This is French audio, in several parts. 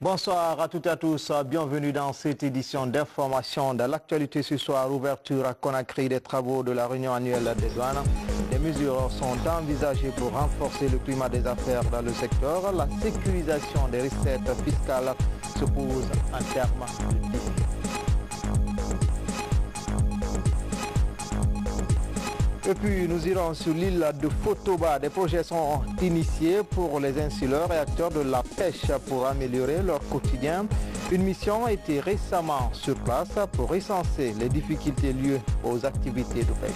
Bonsoir à toutes et à tous, bienvenue dans cette édition d'information de l'actualité ce soir. Ouverture à Conakry des travaux de la réunion annuelle des douanes. Des mesures sont envisagées pour renforcer le climat des affaires dans le secteur. La sécurisation des recettes fiscales se pose en termes de défi. Et puis nous irons sur l'île de Fotoba. Des projets sont initiés pour les insulaires et acteurs de la pêche pour améliorer leur quotidien. Une mission a été récemment sur place pour recenser les difficultés liées aux activités de pêche.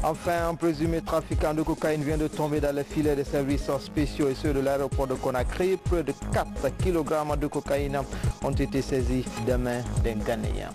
Enfin, un présumé trafiquant de cocaïne vient de tomber dans les filets des services spéciaux et ceux de l'aéroport de Conakry. Près de 4 kg de cocaïne ont été saisis des mains d'un Ghanéen.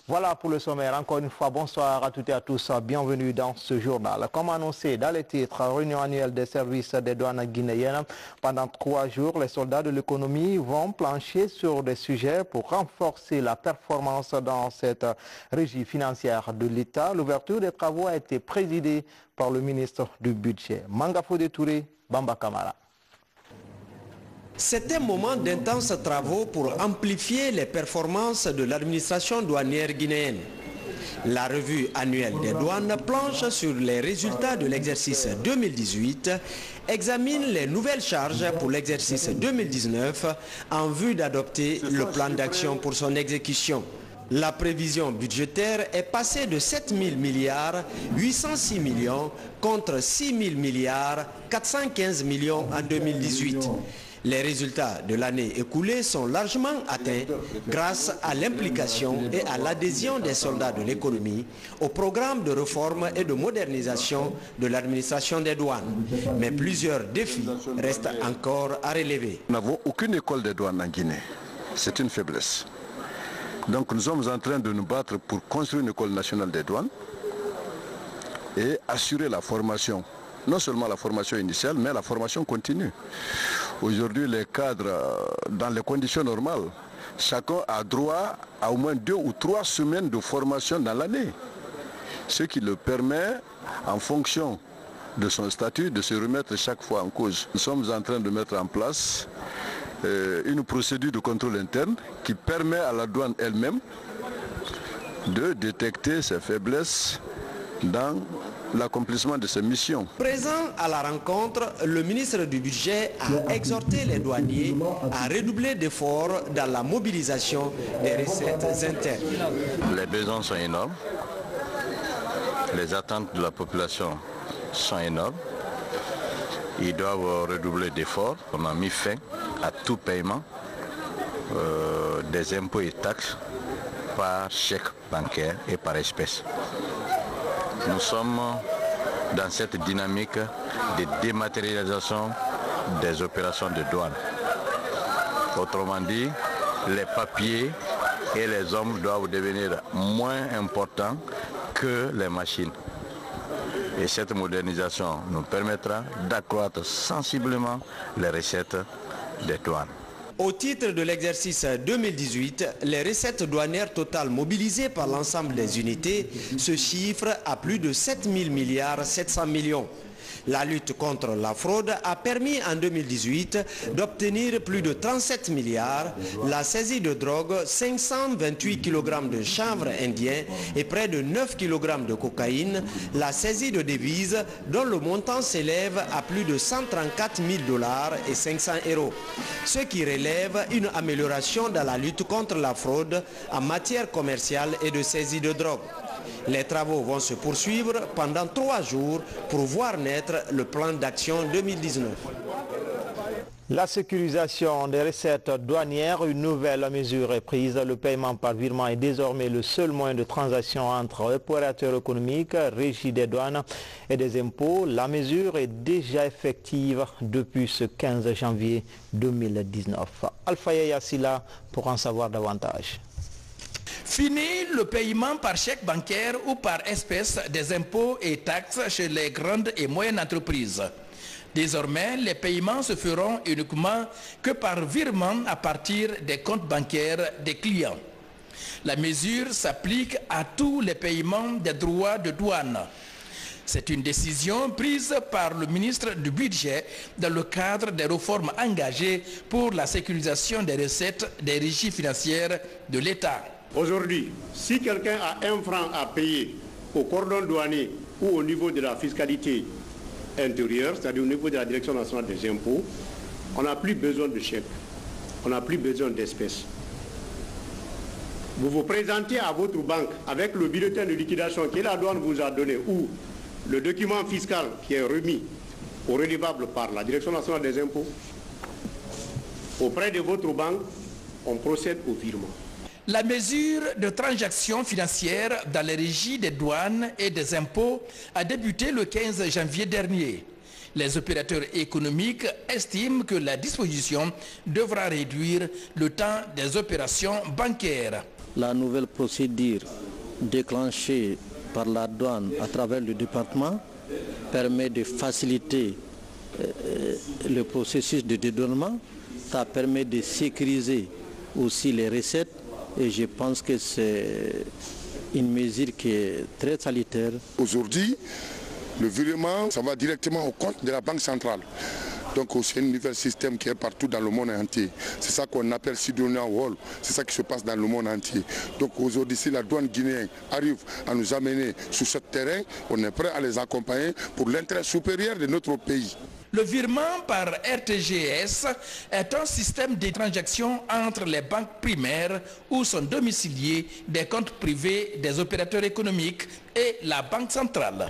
Voilà pour le sommaire. Encore une fois, bonsoir à toutes et à tous. Bienvenue dans ce journal. Comme annoncé dans les titres, réunion annuelle des services des douanes guinéennes. Pendant 3 jours, les soldats de l'économie vont plancher sur des sujets pour renforcer la performance dans cette régie financière de l'État. L'ouverture des travaux a été présidée par le ministre du Budget. Mangafodé Touré, Bamba Kamara. C'est un moment d'intenses travaux pour amplifier les performances de l'administration douanière guinéenne. La revue annuelle des douanes planche sur les résultats de l'exercice 2018, examine les nouvelles charges pour l'exercice 2019 en vue d'adopter le plan d'action pour son exécution. La prévision budgétaire est passée de 7 000 milliards 806 millions contre 6 000 milliards 415 millions en 2018. Les résultats de l'année écoulée sont largement atteints grâce à l'implication et à l'adhésion des soldats de l'économie au programme de réforme et de modernisation de l'administration des douanes. Mais plusieurs défis restent encore à relever. Nous n'avons aucune école des douanes en Guinée. C'est une faiblesse. Donc nous sommes en train de nous battre pour construire une école nationale des douanes et assurer la formation. Non seulement la formation initiale, mais la formation continue. Aujourd'hui, les cadres, dans les conditions normales, chacun a droit à au moins 2 ou 3 semaines de formation dans l'année. Ce qui le permet, en fonction de son statut, de se remettre chaque fois en cause. Nous sommes en train de mettre en place une procédure de contrôle interne qui permet à la douane elle-même de détecter ses faiblesses dans l'accomplissement de ses missions. Présent à la rencontre, le ministre du Budget a exhorté les douaniers à redoubler d'efforts dans la mobilisation des recettes internes. Les besoins sont énormes, les attentes de la population sont énormes. Ils doivent redoubler d'efforts. On a mis fin à tout paiement des impôts et taxes par chèque bancaire et par espèce. Nous sommes dans cette dynamique de dématérialisation des opérations de douane. Autrement dit, les papiers et les hommes doivent devenir moins importants que les machines. Et cette modernisation nous permettra d'accroître sensiblement les recettes des douanes. Au titre de l'exercice 2018, les recettes douanières totales mobilisées par l'ensemble des unités se chiffrent à plus de 7 000 milliards 700 millions. La lutte contre la fraude a permis en 2018 d'obtenir plus de 37 milliards, la saisie de drogue 528 kg de chanvre indien et près de 9 kg de cocaïne, la saisie de devises dont le montant s'élève à plus de 134 000 $ et 500 €, ce qui relève une amélioration dans la lutte contre la fraude en matière commerciale et de saisie de drogue. Les travaux vont se poursuivre pendant 3 jours pour voir naître le plan d'action 2019. La sécurisation des recettes douanières, une nouvelle mesure est prise. Le paiement par virement est désormais le seul moyen de transaction entre opérateurs économiques, régie des douanes et des impôts. La mesure est déjà effective depuis ce 15 janvier 2019. Alpha Yassila pour en savoir davantage. Fini le paiement par chèque bancaire ou par espèce des impôts et taxes chez les grandes et moyennes entreprises. Désormais, les paiements se feront uniquement que par virement à partir des comptes bancaires des clients. La mesure s'applique à tous les paiements des droits de douane. C'est une décision prise par le ministre du Budget dans le cadre des réformes engagées pour la sécurisation des recettes des régies financières de l'État. Aujourd'hui, si quelqu'un a un franc à payer au cordon douanier ou au niveau de la fiscalité intérieure, c'est-à-dire au niveau de la Direction nationale des impôts, on n'a plus besoin de chèques, on n'a plus besoin d'espèces. Vous vous présentez à votre banque avec le bulletin de liquidation que la douane vous a donné ou le document fiscal qui est remis au redevable par la Direction nationale des impôts. Auprès de votre banque, on procède au virement. La mesure de transaction financière dans les régies des douanes et des impôts a débuté le 15 janvier dernier. Les opérateurs économiques estiment que la disposition devra réduire le temps des opérations bancaires. La nouvelle procédure déclenchée par la douane à travers le département permet de faciliter le processus de dédouanement. Ça permet de sécuriser aussi les recettes et je pense que c'est une mesure qui est très salutaire. Aujourd'hui, le virement, ça va directement au compte de la Banque centrale. Donc c'est un nouvel système qui est partout dans le monde entier. C'est ça qu'on appelle Sidonia Wall. C'est ça qui se passe dans le monde entier. Donc aujourd'hui, si la douane guinéenne arrive à nous amener sur ce terrain, on est prêt à les accompagner pour l'intérêt supérieur de notre pays. Le virement par RTGS est un système de transaction entre les banques primaires où sont domiciliés des comptes privés des opérateurs économiques et la Banque centrale.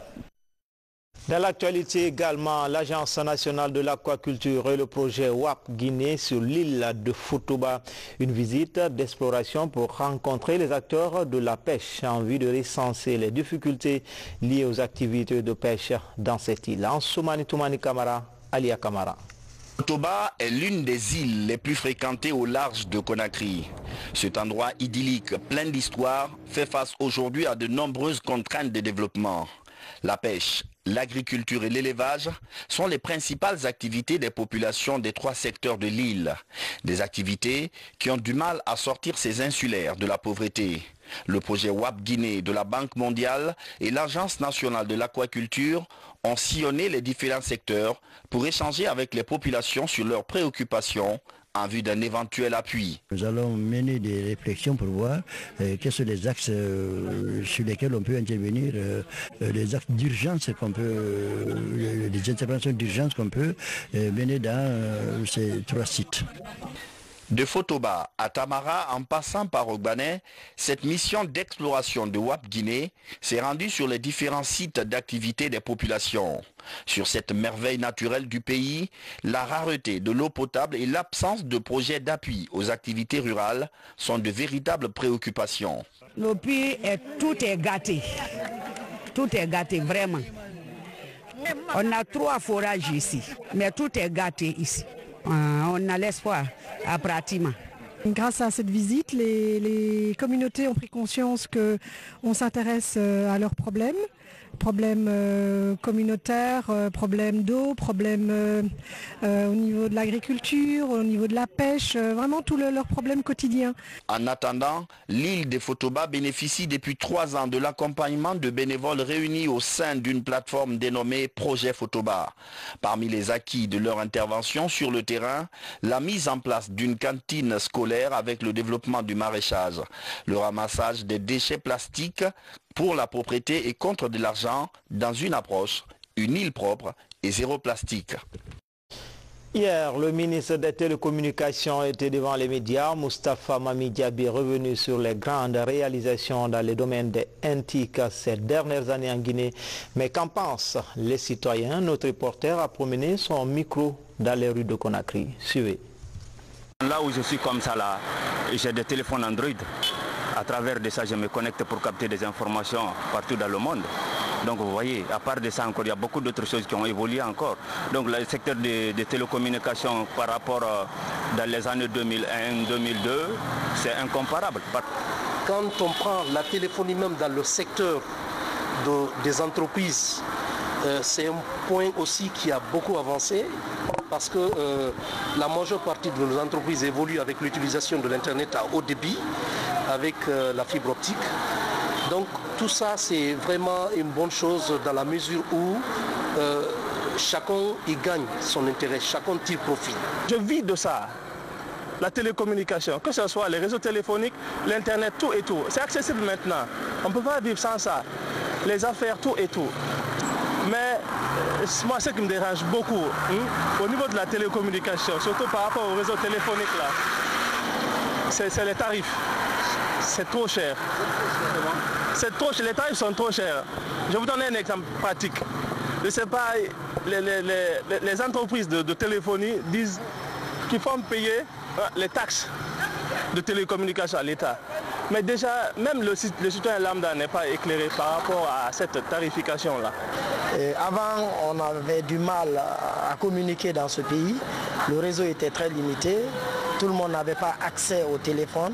Dans l'actualité également, l'Agence nationale de l'aquaculture et le projet WAP Guinée sur l'île de Fotoba. Une visite d'exploration pour rencontrer les acteurs de la pêche en vue de recenser les difficultés liées aux activités de pêche dans cette île. En Soumani Toumani Kamara, Alia Kamara. Fotoba est l'une des îles les plus fréquentées au large de Conakry. Cet endroit idyllique, plein d'histoire, fait face aujourd'hui à de nombreuses contraintes de développement. La pêche, l'agriculture et l'élevage sont les principales activités des populations des 3 secteurs de l'île. Des activités qui ont du mal à sortir ces insulaires de la pauvreté. Le projet WAP Guinée de la Banque mondiale et l'Agence nationale de l'aquaculture ont sillonné les différents secteurs pour échanger avec les populations sur leurs préoccupations en vue d'un éventuel appui. Nous allons mener des réflexions pour voir quels sont les axes sur lesquels on peut intervenir, les axes d'urgence qu'on peut, les interventions d'urgence qu'on peut mener dans ces 3 sites. De Fotoba à Tamara en passant par Ogbané, cette mission d'exploration de WAP Guinée s'est rendue sur les différents sites d'activité des populations. Sur cette merveille naturelle du pays, la rareté de l'eau potable et l'absence de projets d'appui aux activités rurales sont de véritables préoccupations. Le pays, tout est gâté. Tout est gâté, vraiment. On a 3 forages ici, mais tout est gâté ici. On a l'espoir à pratiquement. Grâce à cette visite, les communautés ont pris conscience qu'on s'intéresse à leurs problèmes communautaires, problèmes d'eau, problèmes au niveau de l'agriculture, au niveau de la pêche, vraiment tous leurs problèmes quotidiens. En attendant, l'île de Fotoba bénéficie depuis 3 ans de l'accompagnement de bénévoles réunis au sein d'une plateforme dénommée Projet Fotoba. Parmi les acquis de leur intervention sur le terrain, la mise en place d'une cantine scolaire avec le développement du maraîchage, le ramassage des déchets plastiques pour la propreté et contre de l'argent dans une approche, une île propre et 0 plastique. Hier, le ministre des Télécommunications était devant les médias. Moustapha Mami Diaby est revenu sur les grandes réalisations dans le domaine des NTIC ces dernières années en Guinée. Mais qu'en pensent les citoyens? Notre reporter a promené son micro dans les rues de Conakry. Suivez. Là où je suis comme ça, là, j'ai des téléphones Android. À travers de ça, je me connecte pour capter des informations partout dans le monde. Donc vous voyez, à part de ça encore, il y a beaucoup d'autres choses qui ont évolué encore. Donc le secteur des télécommunications par rapport dans les années 2001-2002, c'est incomparable. Quand on prend la téléphonie même dans le secteur des entreprises, c'est un point aussi qui a beaucoup avancé parce que la majeure partie de nos entreprises évoluent avec l'utilisation de l'Internet à haut débit, avec la fibre optique. Donc tout ça c'est vraiment une bonne chose dans la mesure où chacun y gagne son intérêt, chacun tire profit. Je vis de ça. La télécommunication, que ce soit les réseaux téléphoniques, l'internet, tout et tout. C'est accessible maintenant. On ne peut pas vivre sans ça. Les affaires, tout et tout. Mais moi, ce qui me dérange beaucoup, au niveau de la télécommunication, surtout par rapport aux réseaux téléphoniques, là, c'est les tarifs. C'est trop cher. C'est trop cher. Les tarifs sont trop chers. Je vais vous donner un exemple pratique. Je ne sais pas, les entreprises de téléphonie disent qu'il faut payer les taxes de télécommunication à l'État. Mais déjà, même le citoyen lambda n'est pas éclairé par rapport à cette tarification-là. Avant, on avait du mal à communiquer dans ce pays. Le réseau était très limité. Tout le monde n'avait pas accès au téléphone.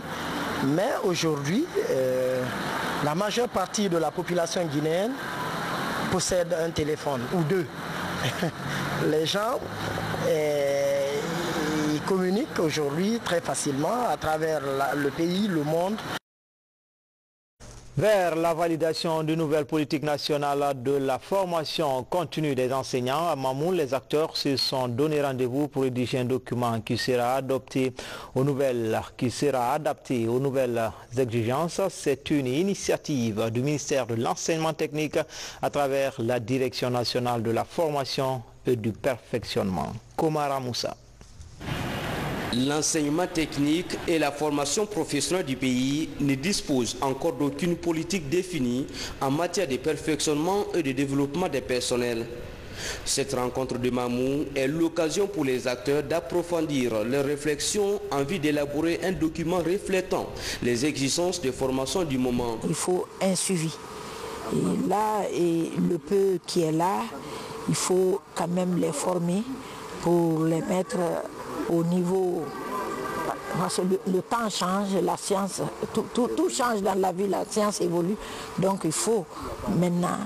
Mais aujourd'hui, la majeure partie de la population guinéenne possède un téléphone ou deux. Les gens ils communiquent aujourd'hui très facilement à travers le pays, le monde. Vers la validation d'une nouvelle politique nationale de la formation continue des enseignants, à Mamou, les acteurs se sont donné rendez-vous pour rédiger un document qui sera adapté aux nouvelles exigences. C'est une initiative du ministère de l'Enseignement technique à travers la Direction nationale de la formation et du perfectionnement. Komara Moussa. L'enseignement technique et la formation professionnelle du pays ne disposent encore d'aucune politique définie en matière de perfectionnement et de développement des personnels. Cette rencontre de Mamou est l'occasion pour les acteurs d'approfondir leurs réflexions en vue d'élaborer un document reflétant les exigences de formation du moment. Il faut un suivi. Et là, le peu qui est là, il faut quand même les former pour les mettre au niveau, parce que le temps change, la science, tout change dans la vie, la science évolue. Donc il faut maintenant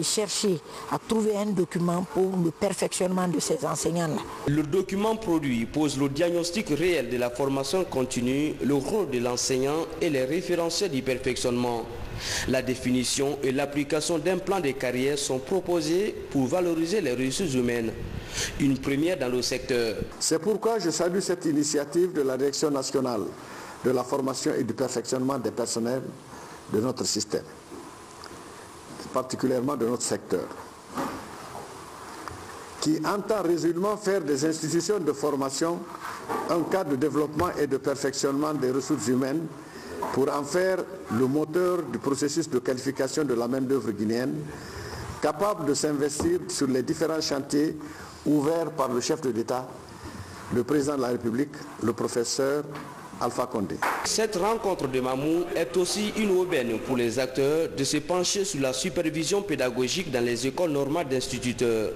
chercher à trouver un document pour le perfectionnement de ces enseignants-là. Le document produit pose le diagnostic réel de la formation continue, le rôle de l'enseignant et les référentiels du perfectionnement. La définition et l'application d'un plan de carrière sont proposés pour valoriser les ressources humaines. Une première dans le secteur. C'est pourquoi je salue cette initiative de la Direction nationale de la formation et du perfectionnement des personnels de notre système, particulièrement de notre secteur, qui entend résolument faire des institutions de formation un cadre de développement et de perfectionnement des ressources humaines pour en faire le moteur du processus de qualification de la main-d'œuvre guinéenne, capable de s'investir sur les différents chantiers ouverts par le chef de l'État, le président de la République, le professeur Alpha Condé. Cette rencontre de Mamou est aussi une aubaine pour les acteurs de se pencher sur la supervision pédagogique dans les écoles normales d'instituteurs.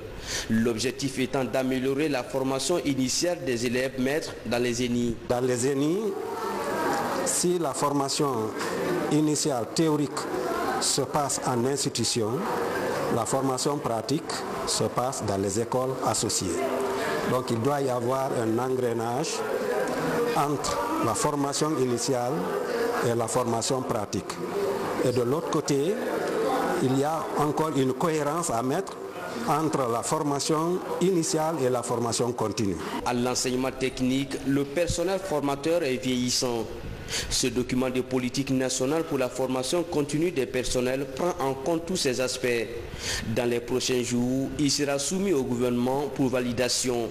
L'objectif étant d'améliorer la formation initiale des élèves maîtres dans les ENI. Dans les ENI, si la formation initiale théorique se passe en institution, la formation pratique se passe dans les écoles associées. Donc il doit y avoir un engrenage entre la formation initiale et la formation pratique. Et de l'autre côté, il y a encore une cohérence à mettre entre la formation initiale et la formation continue. À l'enseignement technique, le personnel formateur est vieillissant. Ce document de politique nationale pour la formation continue des personnels prend en compte tous ces aspects. Dans les prochains jours, il sera soumis au gouvernement pour validation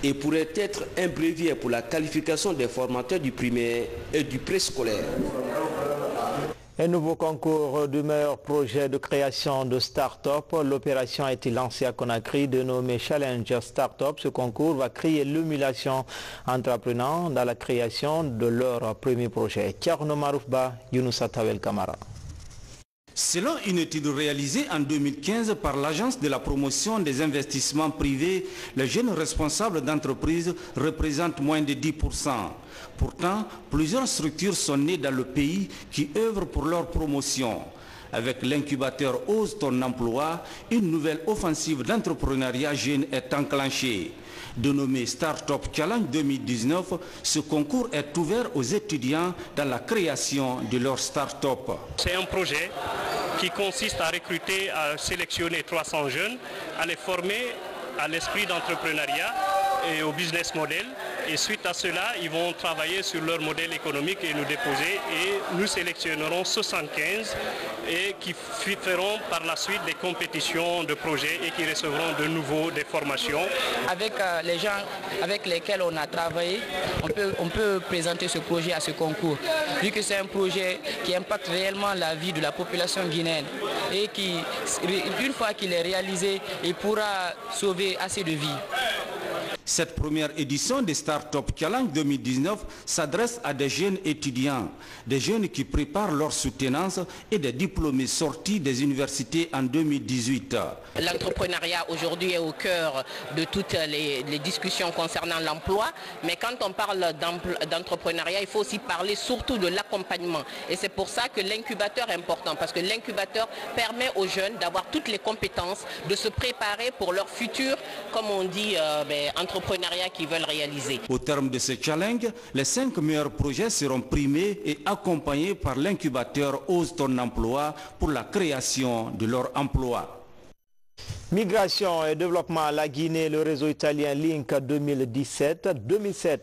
et pourrait être un brevet pour la qualification des formateurs du primaire et du préscolaire. Un nouveau concours du meilleur projet de création de start-up. L'opération a été lancée à Conakry, dénommée Challenge Start-up. Ce concours va créer l'émulation entrepreneurs dans la création de leur premier projet. Tierno Maroufba, Younoussa Tawel Kamara. Selon une étude réalisée en 2015 par l'Agence de la promotion des investissements privés, les jeunes responsables d'entreprises représentent moins de 10%. Pourtant, plusieurs structures sont nées dans le pays qui œuvrent pour leur promotion. Avec l'incubateur Ose ton emploi, une nouvelle offensive d'entrepreneuriat jeune est enclenchée. Dénommé Startup Challenge 2019, ce concours est ouvert aux étudiants dans la création de leur start-up. C'est un projet qui consiste à recruter, à sélectionner 300 jeunes, à les former à l'esprit d'entrepreneuriat et au business model. Et suite à cela, ils vont travailler sur leur modèle économique et nous déposer. Et nous sélectionnerons 75 et qui feront par la suite des compétitions de projets et qui recevront de nouveau des formations. Avec les gens avec lesquels on a travaillé, on peut présenter ce projet à ce concours. Vu que c'est un projet qui impacte réellement la vie de la population guinéenne et qui, une fois qu'il est réalisé, il pourra sauver assez de vies. Cette première édition des Startup Challenge 2019 s'adresse à des jeunes étudiants, des jeunes qui préparent leur soutenance et des diplômés sortis des universités en 2018. L'entrepreneuriat aujourd'hui est au cœur de toutes les discussions concernant l'emploi, mais quand on parle d'entrepreneuriat, il faut aussi parler surtout de l'accompagnement. Et c'est pour ça que l'incubateur est important, parce que l'incubateur permet aux jeunes d'avoir toutes les compétences, de se préparer pour leur futur, comme on dit, entrepreneuriat qu'ils veulent réaliser. Au terme de ce challenge, les 5 meilleurs projets seront primés et accompagnés par l'incubateur Ose ton emploi pour la création de leur emploi. Migration et développement à la Guinée, le réseau italien Link 2017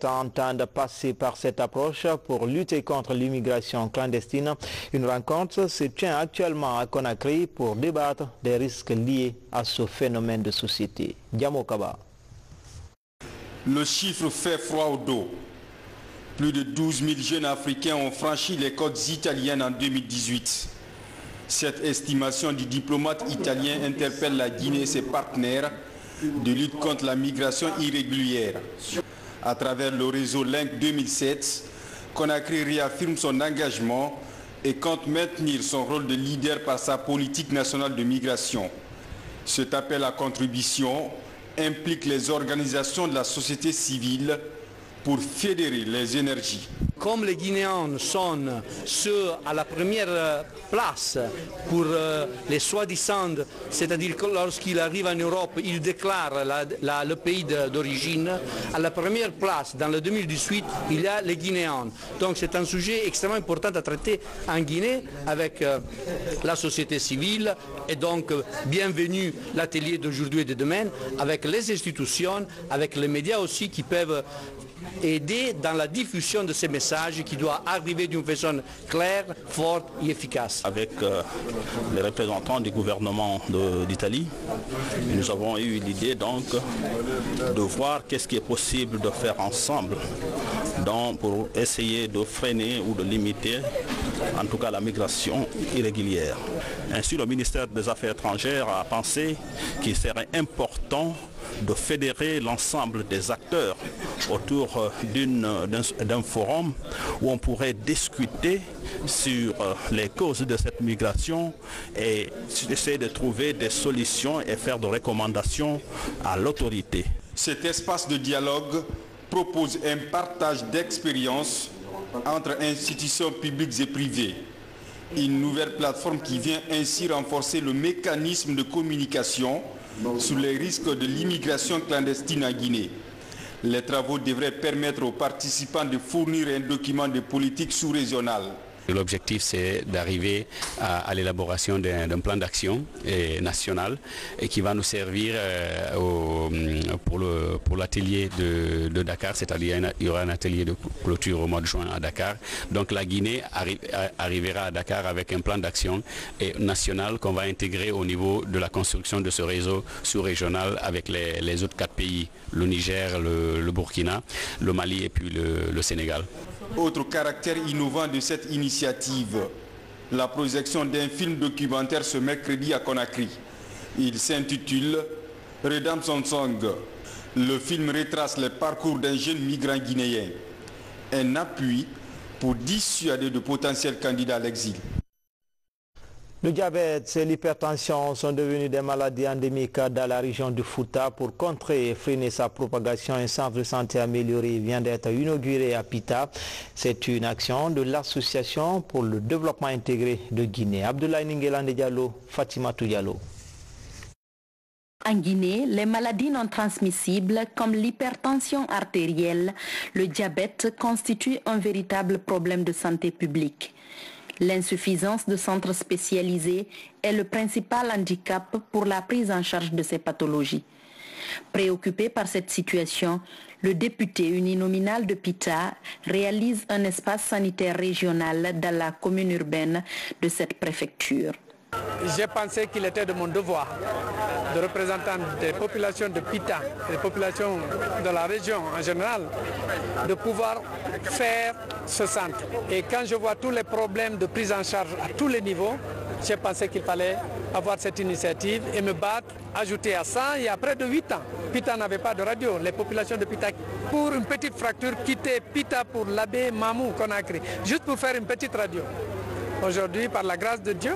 entendent passer par cette approche pour lutter contre l'immigration clandestine. Une rencontre se tient actuellement à Conakry pour débattre des risques liés à ce phénomène de société. Diamo Kaba. Le chiffre fait froid au dos. Plus de 12 000 jeunes Africains ont franchi les côtes italiennes en 2018. Cette estimation du diplomate italien interpelle la Guinée et ses partenaires de lutte contre la migration irrégulière. À travers le réseau Link 2007, Conakry réaffirme son engagement et compte maintenir son rôle de leader par sa politique nationale de migration. Cet appel à contribution implique les organisations de la société civile pour fédérer les énergies. Comme les Guinéens sont ceux à la première place pour les soi-disant, c'est-à-dire que lorsqu'ils arrivent en Europe, ils déclarent le pays d'origine, à la première place dans le 2018, il y a les Guinéens. Donc c'est un sujet extrêmement important à traiter en Guinée avec la société civile et donc bienvenue l'atelier d'aujourd'hui et de demain avec les institutions, avec les médias aussi qui peuvent aider dans la diffusion de ces messages qui doivent arriver d'une façon claire, forte et efficace. Avec les représentants du gouvernement d'Italie, nous avons eu l'idée donc de voir qu'est-ce qui est possible de faire ensemble pour essayer de freiner ou de limiter en tout cas la migration irrégulière. Ainsi, le ministère des Affaires étrangères a pensé qu'il serait important de fédérer l'ensemble des acteurs autour d'un forum où on pourrait discuter sur les causes de cette migration et essayer de trouver des solutions et faire des recommandations à l'autorité. Cet espace de dialogue propose un partage d'expériences entre institutions publiques et privées. Une nouvelle plateforme qui vient ainsi renforcer le mécanisme de communication sur les risques de l'immigration clandestine en Guinée. Les travaux devraient permettre aux participants de fournir un document de politique sous-régionale. L'objectif, c'est d'arriver à l'élaboration d'un plan d'action national et qui va nous servir pour l'atelier de Dakar, c'est-à-dire il y aura un atelier de clôture au mois de juin à Dakar. Donc la Guinée arrivera à Dakar avec un plan d'action national qu'on va intégrer au niveau de la construction de ce réseau sous-régional avec les autres 4 pays, le Niger, le Burkina, le Mali et puis le Sénégal. Autre caractère innovant de cette initiative, la projection d'un film documentaire ce mercredi à Conakry. Il s'intitule Redemption Song. Le film retrace le parcours d'un jeune migrant guinéen. Un appui pour dissuader de potentiels candidats à l'exil. Le diabète et l'hypertension sont devenus des maladies endémiques dans la région du Fouta. Pour contrer et freiner sa propagation, un centre de santé amélioré vient d'être inauguré à Pita. C'est une action de l'Association pour le développement intégré de Guinée. Abdoulaye Ningelande Diallo, Fatima Diallo. En Guinée, les maladies non transmissibles comme l'hypertension artérielle, le diabète constituent un véritable problème de santé publique. L'insuffisance de centres spécialisés est le principal handicap pour la prise en charge de ces pathologies. Préoccupé par cette situation, le député uninominal de Pita réalise un espace sanitaire régional dans la commune urbaine de cette préfecture. J'ai pensé qu'il était de mon devoir de représentant des populations de Pita, des populations de la région en général, de pouvoir faire ce centre. Et quand je vois tous les problèmes de prise en charge à tous les niveaux, j'ai pensé qu'il fallait avoir cette initiative et me battre, ajouter à ça, il y a près de 8 ans. Pita n'avait pas de radio. Les populations de Pita, pour une petite fracture, quittaient Pita pour l'abbé Mamou Conakry, juste pour faire une petite radio. Aujourd'hui, par la grâce de Dieu,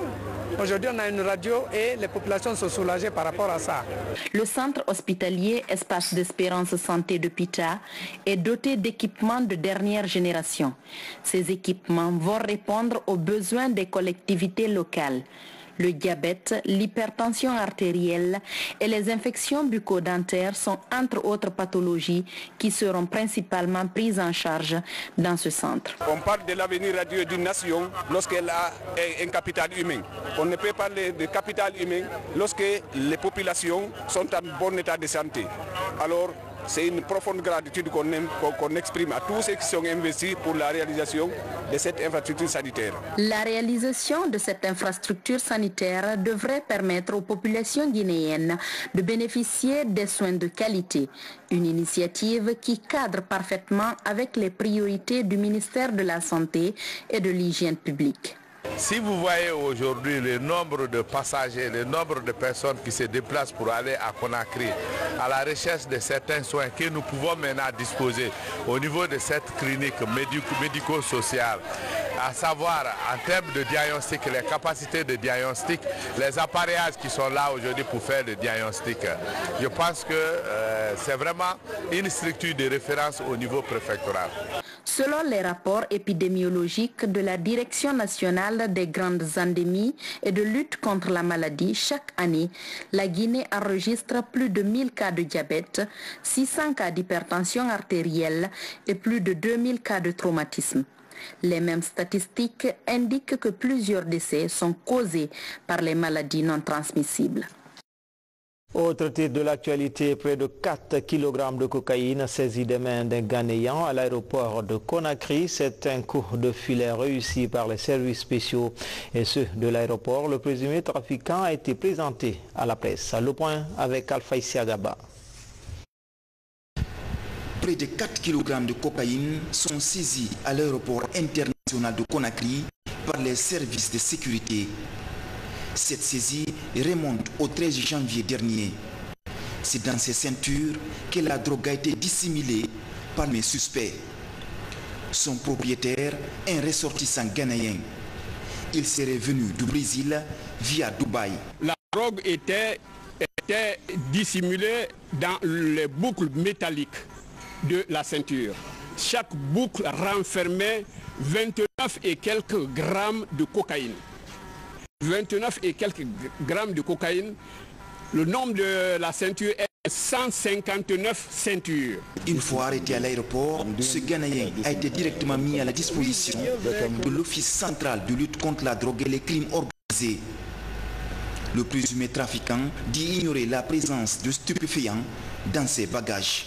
aujourd'hui, on a une radio et les populations sont soulagées par rapport à ça. Le centre hospitalier Espace d'Espérance Santé de Pita est doté d'équipements de dernière génération. Ces équipements vont répondre aux besoins des collectivités locales. Le diabète, l'hypertension artérielle et les infections bucco-dentaires sont entre autres pathologies qui seront principalement prises en charge dans ce centre. On parle de l'avenir radieux d'une nation lorsqu'elle a un capital humain. On ne peut parler de capital humain lorsque les populations sont en bon état de santé. Alors, c'est une profonde gratitude qu'on exprime à tous ceux qui sont investis pour la réalisation de cette infrastructure sanitaire. La réalisation de cette infrastructure sanitaire devrait permettre aux populations guinéennes de bénéficier des soins de qualité. Une initiative qui cadre parfaitement avec les priorités du ministère de la Santé et de l'Hygiène publique. Si vous voyez aujourd'hui le nombre de passagers, le nombre de personnes qui se déplacent pour aller à Conakry à la recherche de certains soins que nous pouvons maintenant disposer au niveau de cette clinique médico-sociale, à savoir en termes de diagnostic, les capacités de diagnostic, les appareillages qui sont là aujourd'hui pour faire le diagnostic. Je pense que c'est vraiment une structure de référence au niveau préfectoral. Selon les rapports épidémiologiques de la Direction nationale des grandes endémies et de lutte contre la maladie, chaque année, la Guinée enregistre plus de 1000 cas de diabète, 600 cas d'hypertension artérielle et plus de 2000 cas de traumatisme. Les mêmes statistiques indiquent que plusieurs décès sont causés par les maladies non transmissibles. Autre titre de l'actualité, près de 4 kg de cocaïne saisis des mains d'un Ghanéen à l'aéroport de Conakry. C'est un coup de filet réussi par les services spéciaux et ceux de l'aéroport. Le présumé trafiquant a été présenté à la presse. Le point avec Alphaïsia Gaba. Près de 4 kg de cocaïne sont saisis à l'aéroport international de Conakry par les services de sécurité. Cette saisie remonte au 13 janvier dernier. C'est dans ces ceintures que la drogue a été dissimulée par les suspects. Son propriétaire, un ressortissant ghanéen. Il serait venu du Brésil via Dubaï. La drogue était dissimulée dans les boucles métalliques de la ceinture. Chaque boucle renfermait 29 et quelques grammes de cocaïne. 29 et quelques grammes de cocaïne. Le nombre de la ceinture est 159 ceintures. Une fois arrêté à l'aéroport, ce Ghanéen a été directement mis à la disposition de l'Office central de lutte contre la drogue et les crimes organisés. Le présumé trafiquant dit ignorer la présence de stupéfiants dans ses bagages.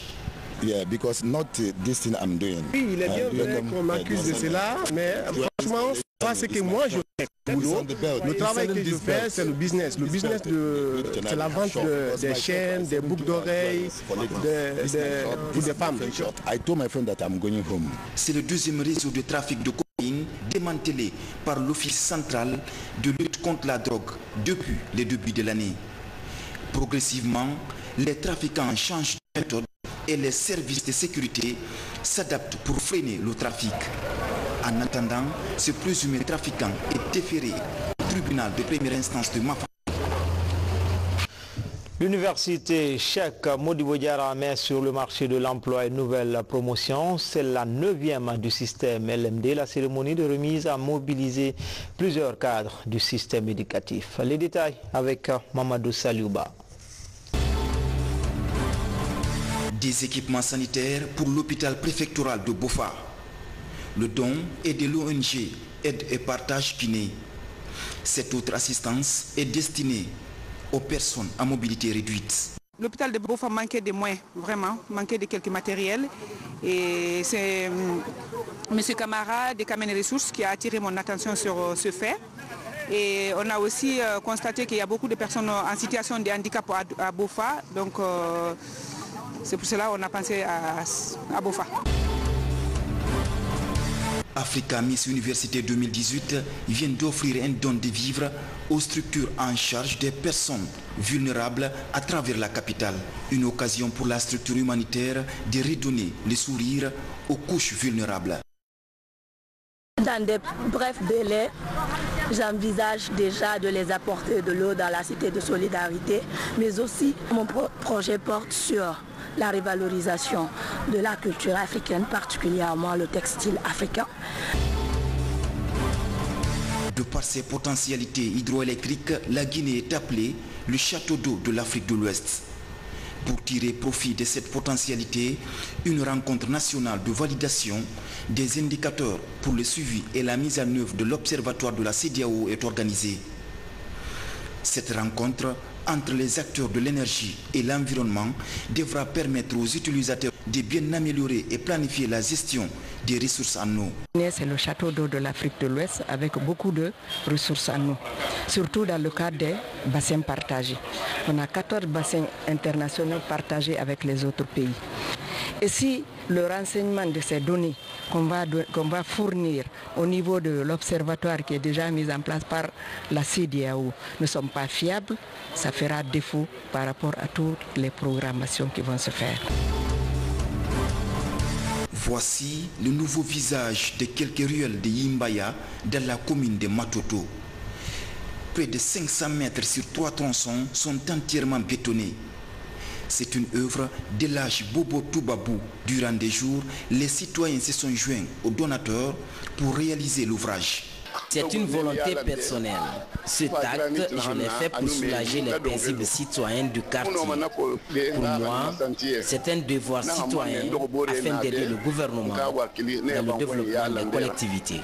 Yeah, because not this thing I'm doing. Oui, il est bien vrai qu'on m'accuse de cela, mais franchement, pas ce que moi je fais. Le travail que je fais, c'est le business. Le business, c'est la vente des chaînes, des boucles d'oreilles, pour des femmes. I told my friend that I'm going home. C'est le deuxième réseau de trafic de cocaïne démantelé par l'Office central de lutte contre la drogue depuis le début de l'année. Progressivement, les trafiquants changent de méthode et les services de sécurité s'adaptent pour freiner le trafic. En attendant, ce présumé trafiquant est déféré au tribunal de première instance de Mafara. L'université Cheikh Modibo Diarra met sur le marché de l'emploi une nouvelle promotion. C'est la 9e du système LMD. La cérémonie de remise a mobilisé plusieurs cadres du système éducatif. Les détails avec Mamadou Saliouba. des équipements sanitaires pour l'hôpital préfectoral de Bofa. Le don est de l'ONG Aide et Partage Guinée. Cette autre assistance est destinée aux personnes à mobilité réduite. L'hôpital de Bofa manquait de moyens, vraiment, manquait de quelques matériels. Et c'est M. Camara des Camen Ressources qui a attiré mon attention sur ce fait. Et on a aussi constaté qu'il y a beaucoup de personnes en situation de handicap à Bofa. Donc c'est pour cela qu'on a pensé à Bofa. Africa Miss Université 2018 vient d'offrir un don de vivres aux structures en charge des personnes vulnérables à travers la capitale. Une occasion pour la structure humanitaire de redonner le sourire aux couches vulnérables. Dans des brefs délais, j'envisage déjà de les apporter de l'eau dans la cité de solidarité, mais aussi mon projet porte sur la revalorisation de la culture africaine, particulièrement le textile africain. De par ses potentialités hydroélectriques, la Guinée est appelée le château d'eau de l'Afrique de l'Ouest. Pour tirer profit de cette potentialité, une rencontre nationale de validation des indicateurs pour le suivi et la mise en œuvre de l'Observatoire de la CEDEAO est organisée. Cette rencontre entre les acteurs de l'énergie et l'environnement devra permettre aux utilisateurs de bien améliorer et planifier la gestion des ressources en eau. C'est le château d'eau de l'Afrique de l'Ouest avec beaucoup de ressources en eau, surtout dans le cadre des bassins partagés. On a 14 bassins internationaux partagés avec les autres pays. Et si le renseignement de ces données qu'on va fournir au niveau de l'observatoire qui est déjà mis en place par la CEDEAO ne sont pas fiables, ça fera défaut par rapport à toutes les programmations qui vont se faire. Voici le nouveau visage de quelques ruelles de Yimbaya dans la commune de Matoto. Près de 500 mètres sur 3 tronçons sont entièrement bétonnés. C'est une œuvre de l'âge Bobo Toubabou. Durant des jours, les citoyens se sont joints aux donateurs pour réaliser l'ouvrage. C'est une volonté personnelle. Cet acte, je l'ai fait pour soulager les paisibles citoyens du quartier. Pour moi, c'est un devoir citoyen afin d'aider le gouvernement dans le développement des collectivités.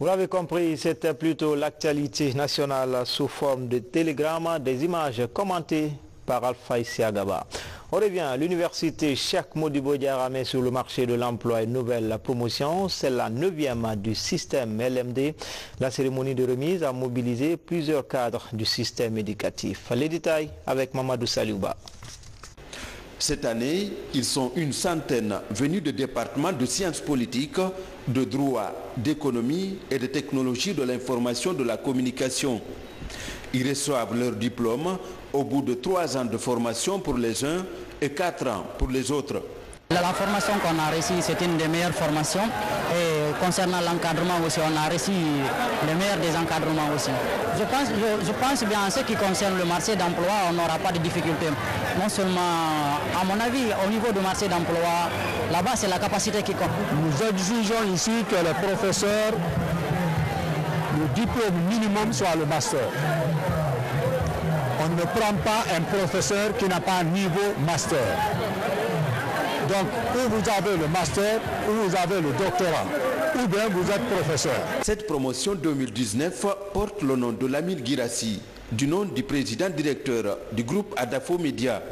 Vous l'avez compris, c'était plutôt l'actualité nationale sous forme de télégramme, des images commentées par Alpha Isiagaba. On revient à l'université Cheikh Modibo Diarra met sur le marché de l'emploi une nouvelle promotion. C'est la 9e du système LMD. La cérémonie de remise a mobilisé plusieurs cadres du système éducatif. Les détails avec Mamadou Saliouba. Cette année, ils sont une centaine venus de départements de sciences politiques, de droit, d'économie et de technologie de l'information de la communication. Ils reçoivent leur diplôme au bout de 3 ans de formation pour les uns et 4 ans pour les autres. La formation qu'on a reçue, c'est une des meilleures formations. Et concernant l'encadrement aussi, on a reçu le meilleur des encadrements aussi. Je pense bien en ce qui concerne le marché d'emploi, on n'aura pas de difficultés. Non seulement, à mon avis, au niveau du marché d'emploi, là-bas, c'est la capacité qui compte. Nous exigeons ici que les professeurs, le diplôme minimum soit le master. On ne prend pas un professeur qui n'a pas un niveau master. Donc, ou vous avez le master, ou vous avez le doctorat, ou bien vous êtes professeur. Cette promotion 2019 porte le nom de Lamine Girassi, du nom du président directeur du groupe Adafo Média.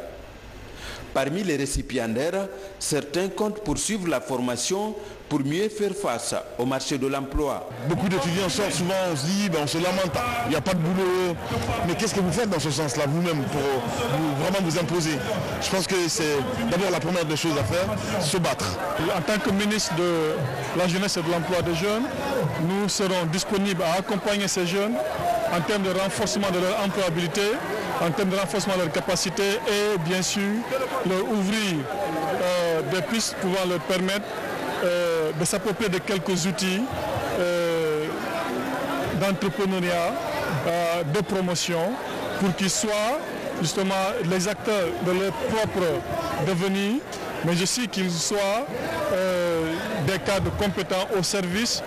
Parmi les récipiendaires, certains comptent poursuivre la formation pour mieux faire face au marché de l'emploi. Beaucoup d'étudiants sortent souvent, on se dit, on se lamente, il n'y a pas de boulot. Mais qu'est-ce que vous faites dans ce sens-là, vous-même, pour vraiment vous imposer? Je pense que c'est d'abord la première des choses à faire, se battre. En tant que ministre de la Jeunesse et de l'Emploi des jeunes, nous serons disponibles à accompagner ces jeunes en termes de renforcement de leur employabilité, en termes de renforcement de leur capacité et bien sûr leur ouvrir des pistes pouvant leur permettre de s'approprier de quelques outils d'entrepreneuriat, de promotion, pour qu'ils soient justement les acteurs de leur propre devenir, mais aussi qu'ils soient des cadres compétents au service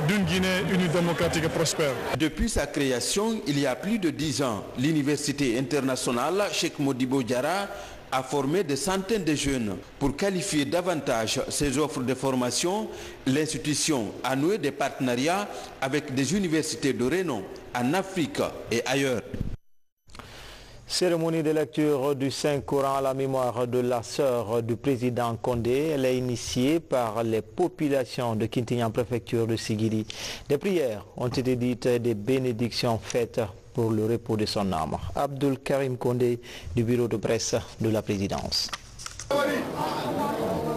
d'une Guinée unie, démocratique et prospère. Depuis sa création, il y a plus de 10 ans, l'Université internationale Cheikh Modibo Diarra a formé des centaines de jeunes. Pour qualifier davantage ses offres de formation, l'institution a noué des partenariats avec des universités de renom en Afrique et ailleurs. Cérémonie de lecture du Saint-Coran à la mémoire de la sœur du président Condé. Elle est initiée par les populations de Kintignan, préfecture de Sigiri. Des prières ont été dites, des bénédictions faites pour le repos de son âme. Abdul Karim Condé du bureau de presse de la présidence.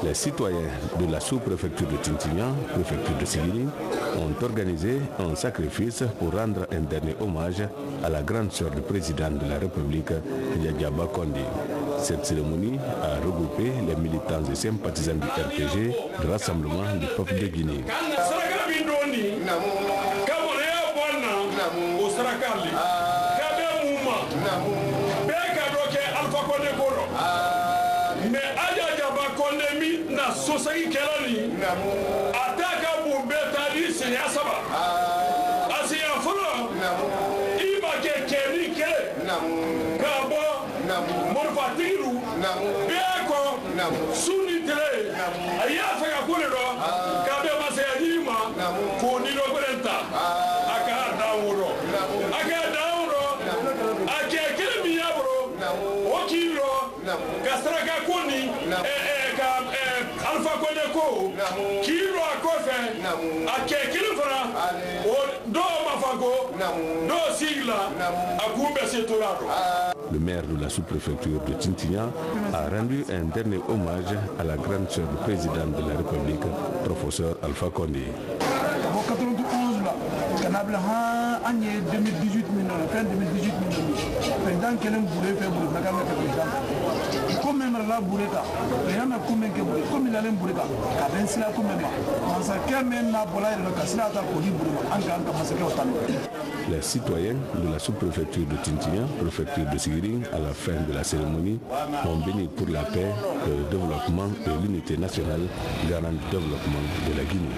Les citoyens de la sous-préfecture de Tintignan, préfecture de Sigiri, ont organisé un sacrifice pour rendre un dernier hommage à la grande sœur du président de la République, Yadiaba Condé. Cette cérémonie a regroupé les militants et sympathisants du RPG, du Rassemblement du peuple de Guinée. Sosai kelani ataka bumbeta di sinyasaba asiya fulo iba ke keni kele kabo morfatiru beko suni tele ayafa ka kulero kabe masayadima ko ni do brenta aka dawuro ake kele miyabro okiro kasraka koni Alpha Kodeko, Kiro Akofe, Akekil Fara, Do Mafago, Do Sigla, Akumbe Setorado. Le maire de la sous-préfecture de Tintignan a rendu un dernier hommage à la grande sœur du président de la République, professeur Alpha Condé. Canable en 2018, fin 2018, président Kellen voulait faire pour le président. Comme même la bouleta, il y en a combien qui voulaient, comme il allait bouleta, à 26 là, comme même. Dans sa caméra, n'a pas l'air de casser la table pour libre, en cas de massacre au temps. Les citoyens de la sous-préfecture de Tintignan, préfecture de Sigiri, à la fin de la cérémonie, ont béni pour la paix, le développement et l'unité nationale, garant du développement de la Guinée.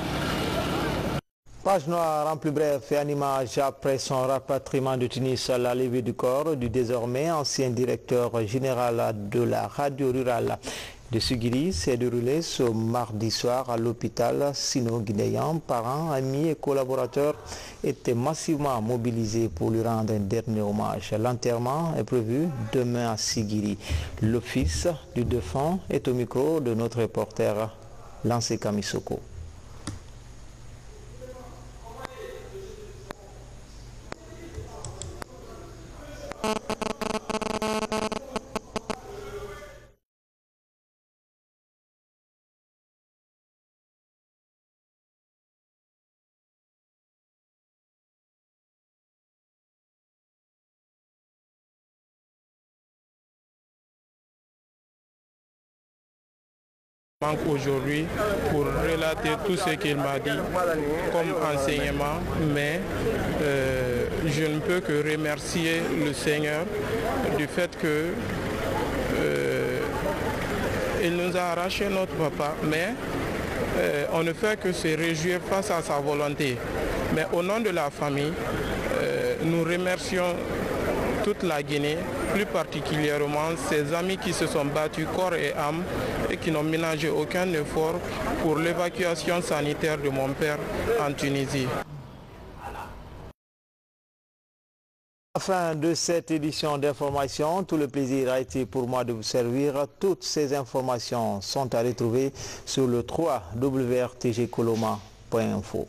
Page noire en plus bref et en image après son rapatriement de Tunis à la levée du corps du désormais ancien directeur général de la radio rurale de Sigiri s'est déroulé ce mardi soir à l'hôpital sino-guinéen. Parents, amis et collaborateurs étaient massivement mobilisés pour lui rendre un dernier hommage. L'enterrement est prévu demain à Sigiri. Le fils du défunt est au micro de notre reporter Lancé Kamisoko. Aujourd'hui pour relater tout ce qu'il m'a dit comme enseignement, mais je ne peux que remercier le Seigneur du fait que il nous a arraché notre papa, mais on ne fait que se réjouir face à sa volonté. Mais au nom de la famille, nous remercions toute la Guinée, plus particulièrement ses amis qui se sont battus corps et âme et qui n'ont ménagé aucun effort pour l'évacuation sanitaire de mon père en Tunisie. À la fin de cette édition d'information, tout le plaisir a été pour moi de vous servir. Toutes ces informations sont à retrouver sur le www.rtgcoloma.info.